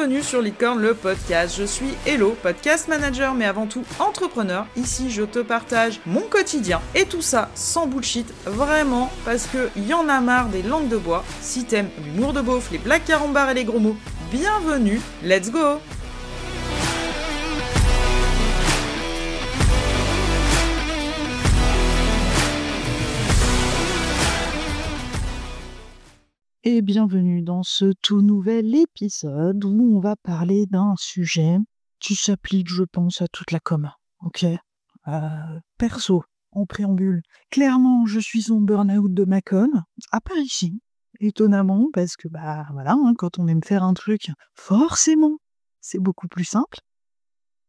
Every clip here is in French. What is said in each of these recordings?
bienvenue sur Licorne le podcast. Je suis Hello, podcast manager, mais avant tout entrepreneur. Ici, je te partage mon quotidien et tout ça sans bullshit, vraiment, parce que y en a marre des langues de bois. Si t'aimes l'humour de beauf, les blagues carambars et les gros mots, bienvenue, let's go! Et bienvenue dans ce tout nouvel épisode où on va parler d'un sujet qui s'applique, je pense, à toute la com. Ok. Perso, en préambule, clairement, je suis en burn-out de ma com, à part ici, étonnamment, parce que, quand on aime faire un truc, forcément, c'est beaucoup plus simple.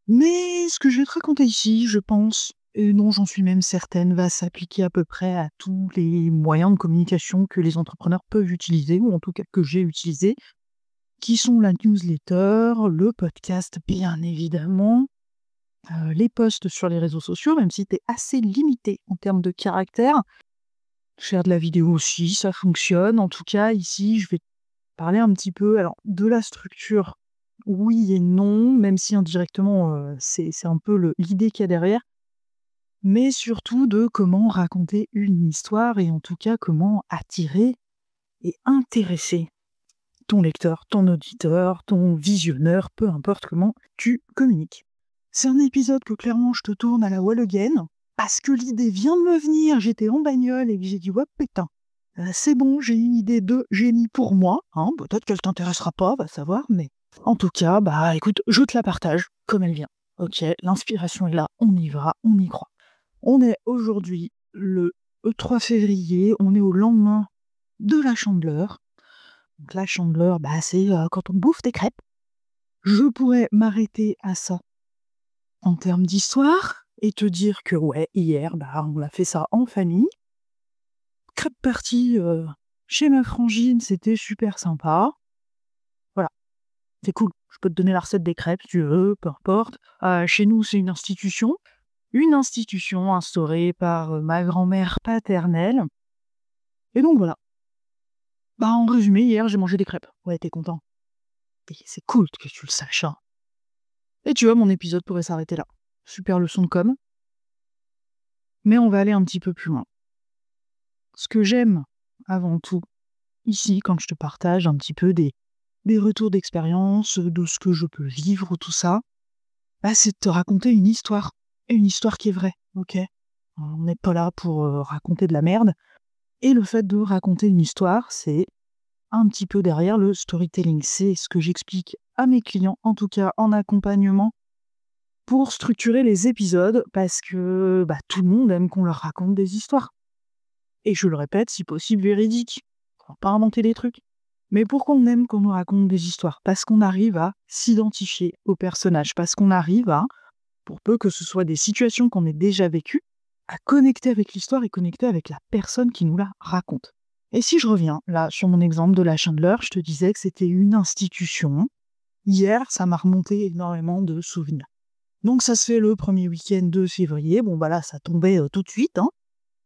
Mais ce que je vais te raconter ici, je pense, et non, j'en suis même certaine, va s'appliquer à peu près à tous les moyens de communication que les entrepreneurs peuvent utiliser, ou en tout cas que j'ai utilisé, qui sont la newsletter, le podcast, bien évidemment, les posts sur les réseaux sociaux, même si t'es assez limité en termes de caractère. Faire de la vidéo aussi, ça fonctionne. En tout cas, ici, je vais parler un petit peu de la structure. Oui et non, même si indirectement, c'est un peu l'idée qu'il y a derrière. Mais surtout de comment raconter une histoire et en tout cas comment attirer et intéresser ton lecteur, ton auditeur, ton visionneur, peu importe comment tu communiques. C'est un épisode que clairement je te tourne à la wall again parce que l'idée vient de me venir, j'étais en bagnole et que j'ai dit ouais putain, c'est bon, j'ai une idée de génie pour moi, peut-être qu'elle t'intéressera pas, va savoir, mais en tout cas, écoute, je te la partage comme elle vient. Ok, l'inspiration est là, on y va, on y croit. On est aujourd'hui le 3 février, on est au lendemain de la Chandeleur. Donc la Chandeleur, c'est quand on bouffe des crêpes. Je pourrais m'arrêter à ça en termes d'histoire et te dire que hier, on a fait ça en famille. Crêpe party chez ma frangine, c'était super sympa. Voilà, c'est cool. Je peux te donner la recette des crêpes si tu veux, peu importe. Chez nous, c'est une institution. Une institution instaurée par ma grand-mère paternelle. Et donc voilà. En résumé, hier, j'ai mangé des crêpes. Ouais, t'es content. Et c'est cool que tu le saches. Et tu vois, mon épisode pourrait s'arrêter là. Super leçon de com. Mais on va aller un petit peu plus loin. Ce que j'aime, avant tout, ici, quand je te partage un petit peu des retours d'expérience, de ce que je peux vivre, tout ça, c'est de te raconter une histoire. Et une histoire qui est vraie, ok ? On n'est pas là pour raconter de la merde. Et le fait de raconter une histoire, c'est un petit peu derrière le storytelling. C'est ce que j'explique à mes clients, en tout cas en accompagnement, pour structurer les épisodes, parce que tout le monde aime qu'on leur raconte des histoires. Et je le répète, si possible véridiques. On va pas inventer des trucs. Mais pourquoi on aime qu'on nous raconte des histoires ? Parce qu'on arrive à s'identifier aux personnages, parce qu'on arrive à, pour peu que ce soit des situations qu'on ait déjà vécues, à connecter avec l'histoire et connecter avec la personne qui nous la raconte. Et si je reviens là sur mon exemple de la Chandeleur, je te disais que c'était une institution. Hier, ça m'a remonté énormément de souvenirs. Donc ça se fait le premier week-end de février. Ça tombait tout de suite.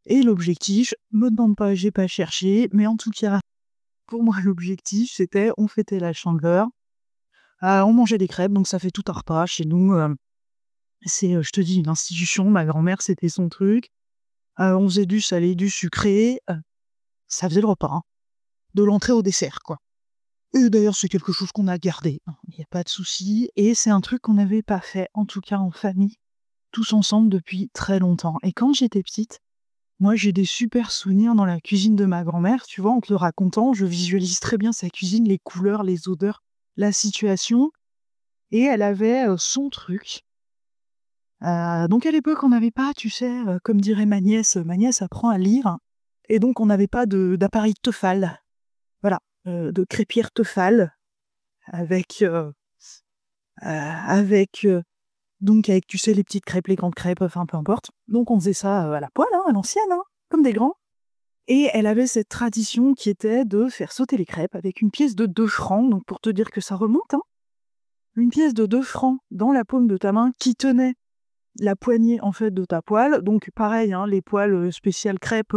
Et l'objectif, me demande pas, j'ai pas cherché, mais en tout cas, pour moi, l'objectif, c'était on fêtait la Chandeleur, on mangeait des crêpes, donc ça fait tout un repas chez nous. C'est, je te dis, une institution. Ma grand-mère, c'était son truc. On faisait du salé, du sucré. Ça faisait le repas. De l'entrée au dessert, quoi. Et d'ailleurs, c'est quelque chose qu'on a gardé. Il n'y a pas de souci. Et c'est un truc qu'on n'avait pas fait, en tout cas en famille, tous ensemble depuis très longtemps. Et quand j'étais petite, moi, j'ai des super souvenirs dans la cuisine de ma grand-mère. Tu vois, en te le racontant, je visualise très bien sa cuisine, les couleurs, les odeurs, la situation. Et elle avait son truc. Donc à l'époque, on n'avait pas, tu sais, comme dirait ma nièce apprend à lire, et donc on n'avait pas d'appareil Tefal, voilà, de crêpière Tefal, avec, tu sais, les petites crêpes, les grandes crêpes, enfin peu importe. Donc on faisait ça à la poêle, à l'ancienne, comme des grands. Et elle avait cette tradition qui était de faire sauter les crêpes avec une pièce de 2 francs, donc pour te dire que ça remonte, une pièce de 2 francs dans la paume de ta main qui tenait la poignée en fait de ta poêle, donc pareil, les poêles spéciales crêpes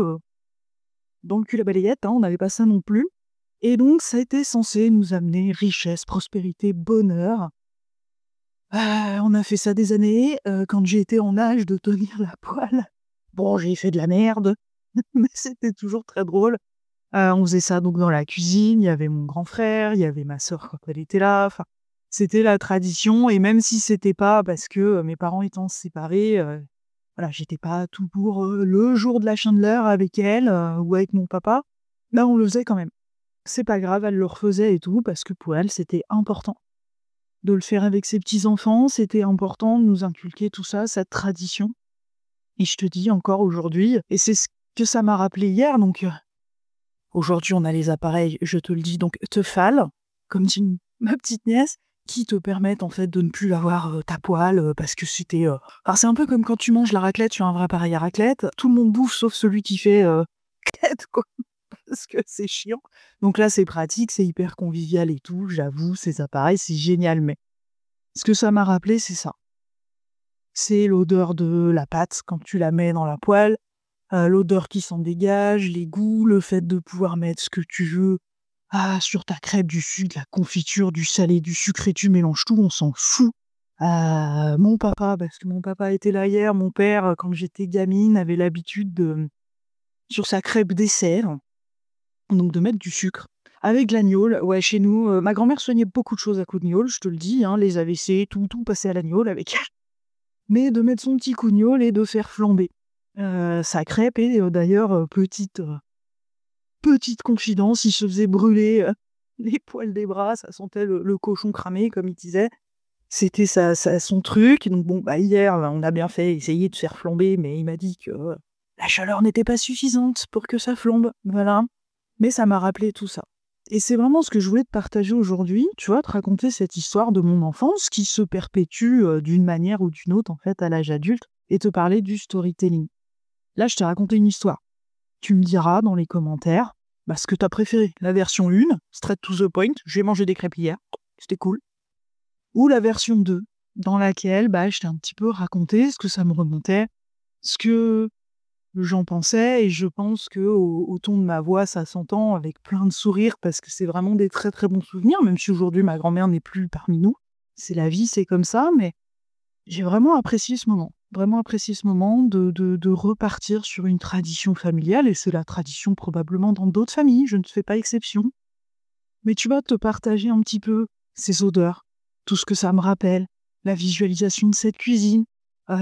dans le cul à balayette, on n'avait pas ça non plus, Et donc, ça a été censé nous amener richesse, prospérité, bonheur. On a fait ça des années. Quand j'ai été en âge de tenir la poêle, bon, j'ai fait de la merde, mais c'était toujours très drôle. On faisait ça donc dans la cuisine, il y avait mon grand frère, il y avait ma sœur quand elle était là, enfin, c'était la tradition et même si c'était pas parce que, mes parents étant séparés, voilà, j'étais pas toujours, le jour de la Chandeleur avec elle, ou avec mon papa, là, on le faisait quand même. C'est pas grave, elle le refaisait et tout parce que pour elle, c'était important de le faire avec ses petits-enfants, c'était important de nous inculquer tout ça, cette tradition et je te dis encore aujourd'hui et c'est ce que ça m'a rappelé hier donc aujourd'hui, on a les appareils, je te le dis, donc Tefal, comme dit ma petite nièce, qui te permettent en fait de ne plus avoir ta poêle parce que c'était. Alors c'est un peu comme quand tu manges la raclette sur un vrai appareil à raclette, tout le monde bouffe sauf celui qui fait quête, quoi, parce que c'est chiant. Donc là, c'est pratique, c'est hyper convivial et tout, j'avoue, ces appareils, c'est génial. Mais ce que ça m'a rappelé, c'est ça. C'est l'odeur de la pâte quand tu la mets dans la poêle. L'odeur qui s'en dégage, les goûts, le fait de pouvoir mettre ce que tu veux sur ta crêpe, du sucre, de la confiture, du salé, du sucré, tu mélanges tout, on s'en fout. Mon papa, parce que mon papa était là hier, mon père, quand j'étais gamine, avait l'habitude de, sur sa crêpe dessert, donc de mettre du sucre. Avec de la gnôle, ouais, chez nous, ma grand-mère soignait beaucoup de choses à coups de gnôle, je te le dis, hein, les AVC, tout passait à la gnôle avec elle. Mais de mettre son petit coup de gnôle et de faire flamber sa crêpe et d'ailleurs, petite confidence, il se faisait brûler les poils des bras, ça sentait le cochon cramé comme il disait. C'était son truc, donc bon, bah hier, on a bien fait essayer de faire flamber, mais il m'a dit que la chaleur n'était pas suffisante pour que ça flambe, voilà. Mais ça m'a rappelé tout ça. Et c'est vraiment ce que je voulais te partager aujourd'hui, tu vois, te raconter cette histoire de mon enfance qui se perpétue d'une manière ou d'une autre en fait à l'âge adulte et te parler du storytelling. Là, je t'ai raconté une histoire. Tu me diras dans les commentaires ce que t'as préféré. La version 1, straight to the point, j'ai mangé des crêpes hier, c'était cool. Ou la version 2, dans laquelle je t'ai un petit peu raconté ce que ça me remontait, ce que j'en pensais, et je pense que au ton de ma voix, ça s'entend avec plein de sourires, parce que c'est vraiment des très très bons souvenirs, même si aujourd'hui ma grand-mère n'est plus parmi nous. C'est la vie, c'est comme ça, mais j'ai vraiment apprécié ce moment. Vraiment apprécié ce moment de repartir sur une tradition familiale, et c'est la tradition probablement dans d'autres familles, je ne fais pas exception. Mais tu vas te partager un petit peu ces odeurs, tout ce que ça me rappelle, la visualisation de cette cuisine,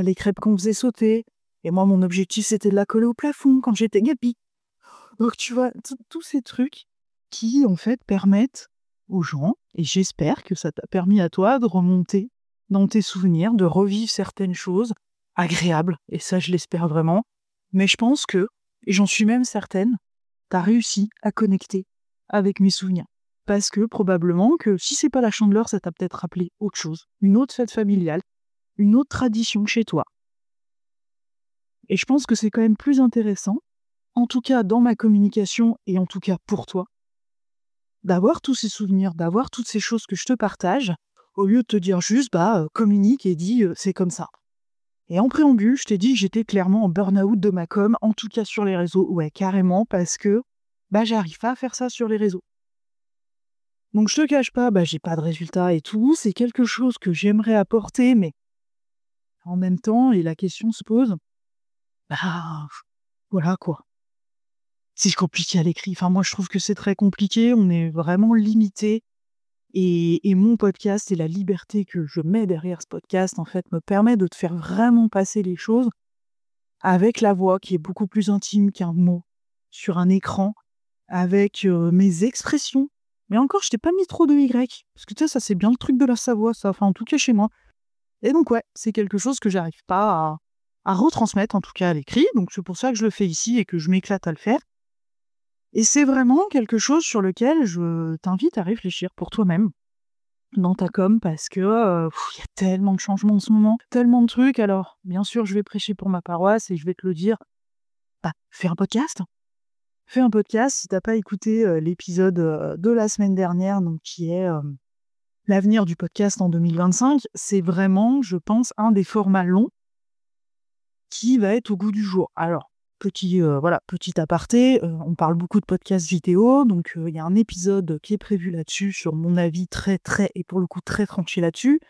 les crêpes qu'on faisait sauter, et moi mon objectif c'était de la coller au plafond quand j'étais gapi. Donc tu vois, tous ces trucs qui en fait permettent aux gens, et j'espère que ça t'a permis à toi de remonter dans tes souvenirs, de revivre certaines choses agréables, et ça je l'espère vraiment. Mais je pense que, et j'en suis même certaine, t'as réussi à connecter avec mes souvenirs. Parce que probablement que si c'est pas la Chandeleur, ça t'a peut-être rappelé autre chose, une autre fête familiale, une autre tradition chez toi. Et je pense que c'est quand même plus intéressant, en tout cas dans ma communication et en tout cas pour toi, d'avoir tous ces souvenirs, d'avoir toutes ces choses que je te partage, au lieu de te dire juste, communique et dis, c'est comme ça. Et en préambule, je t'ai dit que j'étais clairement en burn-out de ma com, en tout cas sur les réseaux, ouais, carrément, parce que, j'arrive pas à faire ça sur les réseaux. Donc je te cache pas, j'ai pas de résultats et tout, c'est quelque chose que j'aimerais apporter, mais en même temps, et la question se pose, voilà quoi. C'est compliqué à l'écrit, enfin moi je trouve que c'est très compliqué, on est vraiment limité. Et mon podcast et la liberté que je mets derrière ce podcast, en fait, me permet de te faire vraiment passer les choses avec la voix qui est beaucoup plus intime qu'un mot sur un écran, avec mes expressions. Mais encore, je t'ai pas mis trop de Y, parce que tu sais, ça c'est bien le truc de la Savoie, ça, enfin en tout cas chez moi. Et donc ouais, c'est quelque chose que j'arrive pas à retransmettre, en tout cas à l'écrit, donc c'est pour ça que je le fais ici et que je m'éclate à le faire. Et c'est vraiment quelque chose sur lequel je t'invite à réfléchir pour toi-même dans ta com, parce que y a tellement de changements en ce moment, tellement de trucs. Alors, bien sûr, je vais prêcher pour ma paroisse et je vais te le dire, fais un podcast. Fais un podcast si t'as pas écouté l'épisode de la semaine dernière, donc qui est l'avenir du podcast en 2025. C'est vraiment, je pense, un des formats longs qui va être au goût du jour. Alors, petit aparté, on parle beaucoup de podcasts vidéo, donc il y a un épisode qui est prévu là-dessus sur mon avis très et pour le coup très tranché là-dessus.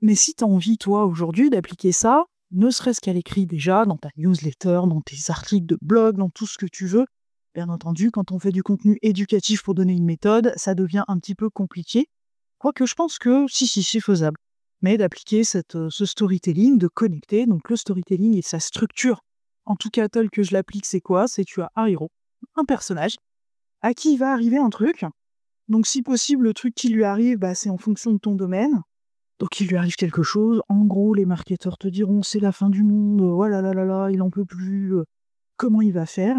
Mais si tu as envie, toi, aujourd'hui, d'appliquer ça, ne serait-ce qu'à l'écrit déjà, dans ta newsletter, dans tes articles de blog, dans tout ce que tu veux, bien entendu, quand on fait du contenu éducatif pour donner une méthode, ça devient un petit peu compliqué. Quoique je pense que si, c'est faisable. Mais d'appliquer ce storytelling, de connecter, donc le storytelling et sa structure, en tout cas tel que je l'applique, c'est quoi? C'est tu as un héros, un personnage, à qui il va arriver un truc. Donc si possible, le truc qui lui arrive, c'est en fonction de ton domaine. Donc il lui arrive quelque chose, en gros les marketeurs te diront c'est la fin du monde, oh là là là là, il en peut plus, comment il va faire?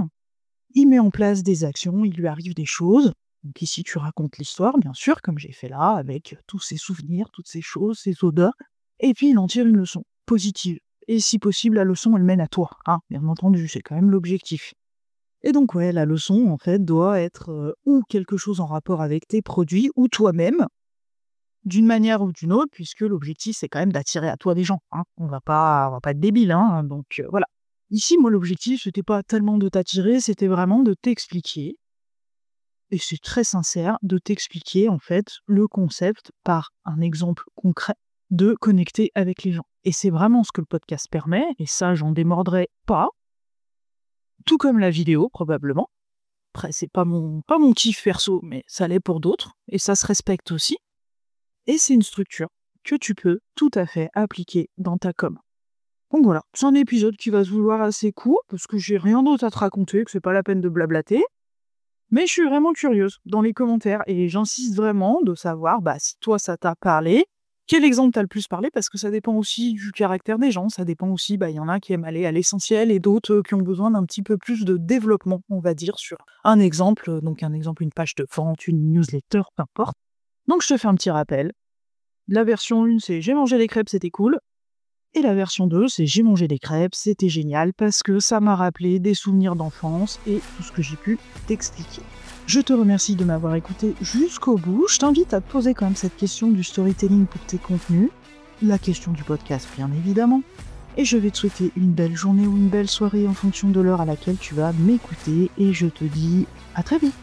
Il met en place des actions, il lui arrive des choses. Donc ici tu racontes l'histoire, bien sûr, comme j'ai fait là, avec tous ses souvenirs, toutes ces choses, ces odeurs, et puis il en tire une leçon positive. Et si possible, la leçon elle mène à toi, hein, bien entendu, c'est quand même l'objectif. Et donc ouais, la leçon en fait doit être ou quelque chose en rapport avec tes produits, ou toi-même, d'une manière ou d'une autre, puisque l'objectif c'est quand même d'attirer à toi des gens, hein. On va pas être débile, hein, donc voilà. Ici, moi l'objectif c'était pas tellement de t'attirer, c'était vraiment de t'expliquer, et c'est très sincère, de t'expliquer en fait le concept par un exemple concret de connecter avec les gens. Et c'est vraiment ce que le podcast permet, et ça j'en démordrai pas, tout comme la vidéo probablement. Après c'est pas mon kiff perso, mais ça l'est pour d'autres, et ça se respecte aussi. Et c'est une structure que tu peux tout à fait appliquer dans ta com. Donc voilà, c'est un épisode qui va se vouloir assez court, parce que j'ai rien d'autre à te raconter, que c'est pas la peine de blablater. Mais je suis vraiment curieuse dans les commentaires, et j'insiste vraiment de savoir si toi ça t'a parlé, quel exemple t'as le plus parlé, parce que ça dépend aussi du caractère des gens, ça dépend aussi, il y en a qui aiment aller à l'essentiel, et d'autres qui ont besoin d'un petit peu plus de développement, on va dire, sur un exemple, une page de vente, une newsletter, peu importe. Donc je te fais un petit rappel. La version 1, c'est « J'ai mangé des crêpes, c'était cool ». Et la version 2, c'est « J'ai mangé des crêpes, c'était génial » parce que ça m'a rappelé des souvenirs d'enfance et tout ce que j'ai pu t'expliquer. Je te remercie de m'avoir écouté jusqu'au bout. Je t'invite à te poser quand même cette question du storytelling pour tes contenus, la question du podcast bien évidemment. Et je vais te souhaiter une belle journée ou une belle soirée en fonction de l'heure à laquelle tu vas m'écouter. Et je te dis à très vite.